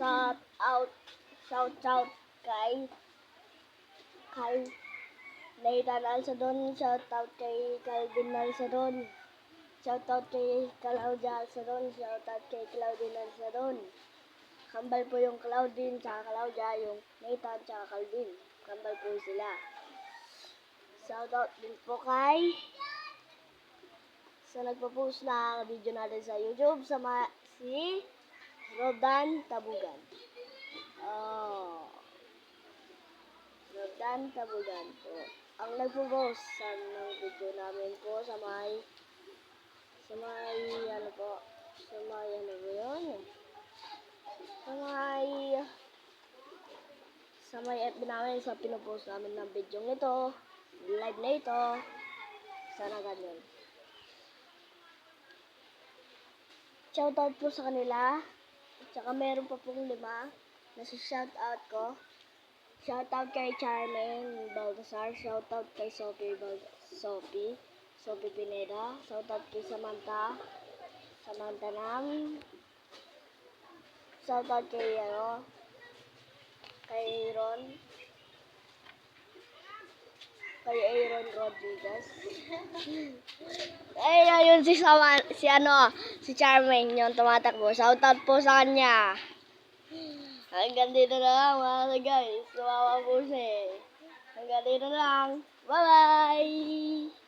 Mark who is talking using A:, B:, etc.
A: shout out, shout out kay Nathan Alsadon, shout out kay Calvin Alsadon, shout out kay Claudia Alsadon, shout out kay Claudine Alsadon. Kambal po yung Claudine tsaka Claudia, yung Nathan tsaka Calvin. Kambal po sila. Shout out din po kay sa nagpo-post na video natin sa YouTube si Rodan Tabugan. Rodan Tabugan po. Ang nagpo-post ng video namin po sa may ano po, sa may ano ba yun? Sa may FB namin, sa pinupost namin ng video nito, live na ito, sana ganyan. Shoutout po sa kanila, at saka meron pa pong 5 na shoutout ko. Shoutout kay Charmaine Baltasar, shoutout kay Sophie Pineda, shoutout kay Samantha Nam, shoutout kay Aaron Rodriguez. Ay, ayun si Charmaine yung tumatakbo. Shoutout po sa kanya. Hanggang dito na lang mga guys. Tumawa po siya. Hanggang dito na lang. Bye-bye!